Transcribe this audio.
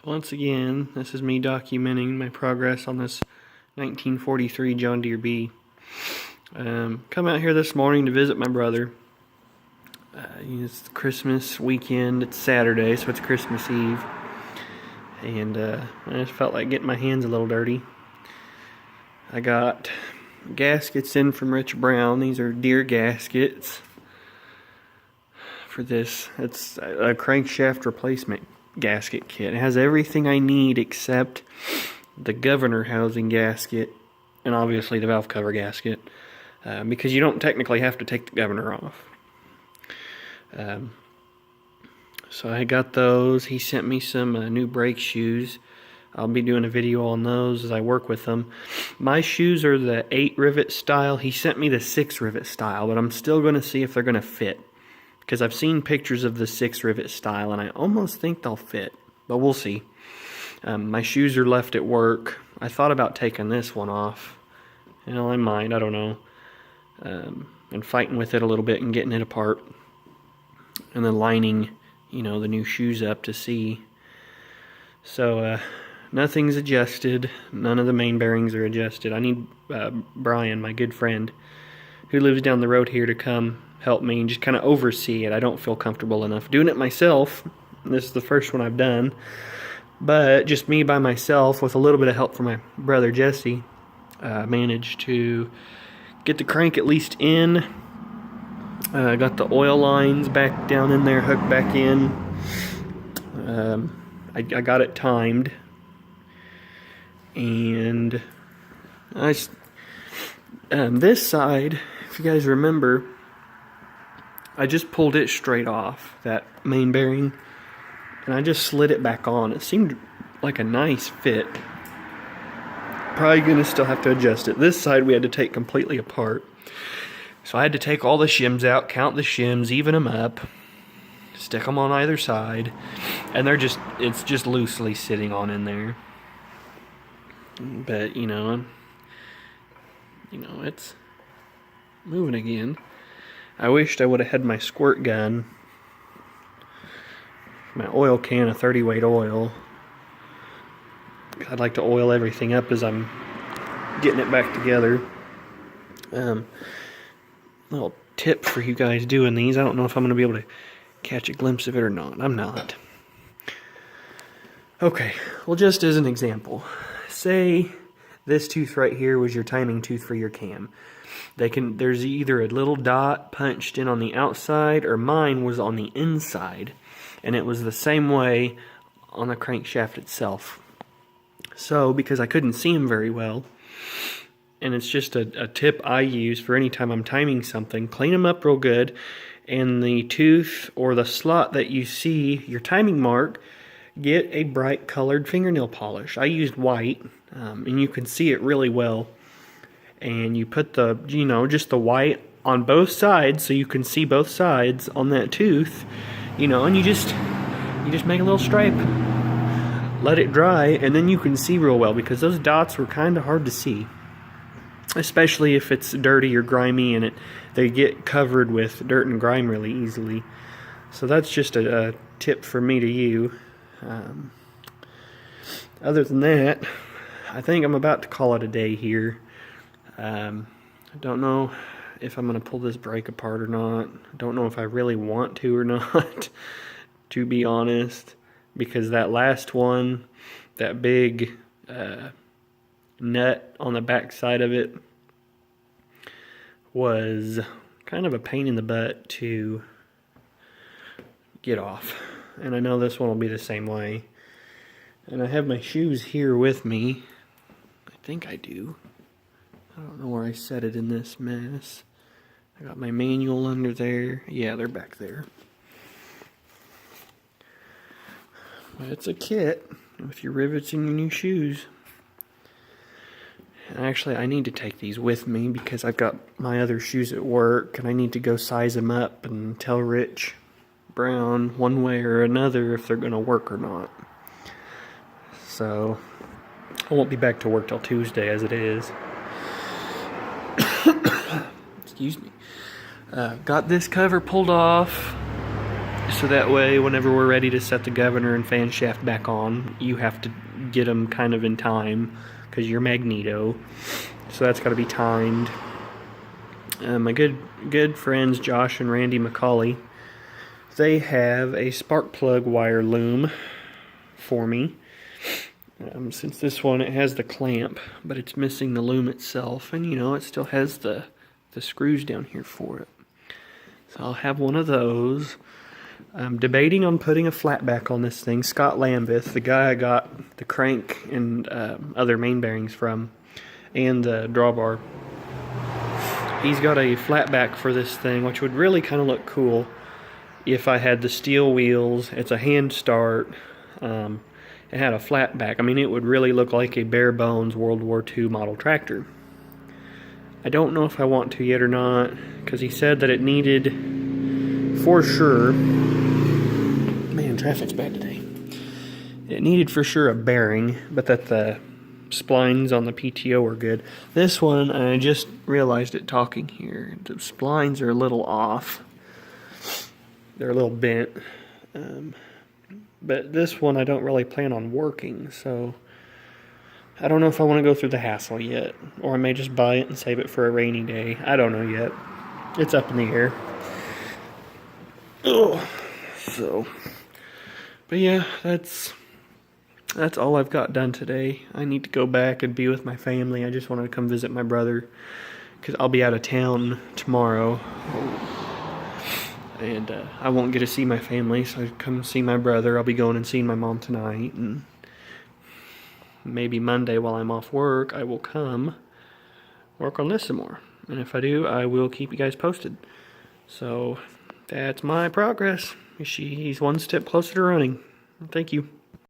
Once again, this is me documenting my progress on this 1943 John Deere B. Come out here this morning to visit my brother. It's Christmas weekend, it's Saturday, so it's Christmas Eve. And I just felt like getting my hands a little dirty. I got gaskets in from Rich Brown. These are Deere gaskets for this. It's a crankshaft replacement gasket kit. It has everything I need except the governor housing gasket and obviously the valve cover gasket, because you don't technically have to take the governor off. So I got those. He sent me some new brake shoes. I'll be doing a video on those as I work with them. My shoes are the 8 rivet style. He sent me the 6 rivet style, but I'm still going to see if they're going to fit, because I've seen pictures of the 6 rivet style and I almost think they'll fit, but we'll see. My shoes are left at work. I thought about taking this one off. You know, I might, I don't know. And fighting with it a little bit and getting it apart. And then lining, you know, the new shoes up to see. So, nothing's adjusted. None of the main bearings are adjusted. I need Brian, my good friend, who lives down the road here, to come help me and just kind of oversee it. I don't feel comfortable enough doing it myself. This is the first one I've done. But just me by myself with a little bit of help from my brother Jesse, managed to get the crank at least in. Got the oil lines back down in there, hooked back in. I got it timed. And this side, if you guys remember, I just pulled it straight off, that main bearing, and I just slid it back on. It seemed like a nice fit. Probably gonna still have to adjust it. This side we had to take completely apart. So I had to take all the shims out, count the shims, even them up, stick them on either side, and it's just loosely sitting on in there. But you know, it's moving again. I wished I would have had my squirt gun, my oil can of 30 weight oil. I'd like to oil everything up as I'm getting it back together. Little tip for you guys doing these. I don't know if I'm going to be able to catch a glimpse of it or not. I'm not. Okay, well, just as an example, say this tooth right here was your timing tooth for your cam. There's either a little dot punched in on the outside, or mine was on the inside, and it was the same way on the crankshaft itself. So because I couldn't see them very well, and it's just a tip I use for any time I'm timing something, clean them up real good, and the tooth or the slot that you see your timing mark, get a bright colored fingernail polish. I used white, and you can see it really well. And you put the, just the white on both sides so you can see both sides on that tooth, and you just make a little stripe. Let it dry, and then you can see real well, because those dots were kind of hard to see. Especially if it's dirty or grimy and they get covered with dirt and grime really easily. So that's just a tip for me to you. Other than that, I think I'm about to call it a day here. I don't know if I'm going to pull this brake apart or not. I don't know if I really want to or not, to be honest, because that last one, that big nut on the back side of it, was kind of a pain in the butt to get off. And I know this one will be the same way. And I have my shoes here with me. I think I do. I don't know where I set it in this mess. I got my manual under there. Yeah, they're back there. But it's a kit with your rivets and your new shoes. And actually, I need to take these with me because I've got my other shoes at work, and I need to go size them up and tell Rich Brown one way or another if they're going to work or not. So I won't be back to work till Tuesday as it is. Excuse me. Got this cover pulled off. So that way, whenever we're ready to set the governor and fan shaft back on, you have to get them kind of in time because you're magneto. So that's got to be timed. My good friends Josh and Randy McCauley, they have a spark plug wire loom for me. Since this one, it has the clamp, but it's missing the loom itself, and you know, it still has the screws down here for it. So I'll have one of those. I'm debating on putting a flat back on this thing. Scott Lambeth, the guy I got the crank and other main bearings from, and the drawbar, he's got a flat back for this thing, which would really kind of look cool if I had the steel wheels. It's a hand start. It had a flat back. I mean, it would really look like a bare bones World War II model tractor. I don't know if I want to yet or not, because he said that it needed, for sure, man, traffic's bad today. It needed for sure a bearing, but that the splines on the PTO were good. This one, I just realized it talking here, the splines are a little off. They're a little bent. But this one I don't really plan on working, so I don't know if I want to go through the hassle yet. Or I may just buy it and save it for a rainy day. I don't know yet. It's up in the air. Oh, so, but yeah, that's all I've got done today. I need to go back and be with my family. I just wanted to come visit my brother, because I'll be out of town tomorrow. And I won't get to see my family, so I come see my brother. I'll be going and seeing my mom tonight, and maybe Monday while I'm off work, I will come work on this some more. And if I do, I will keep you guys posted. So that's my progress. He's one step closer to running. Thank you.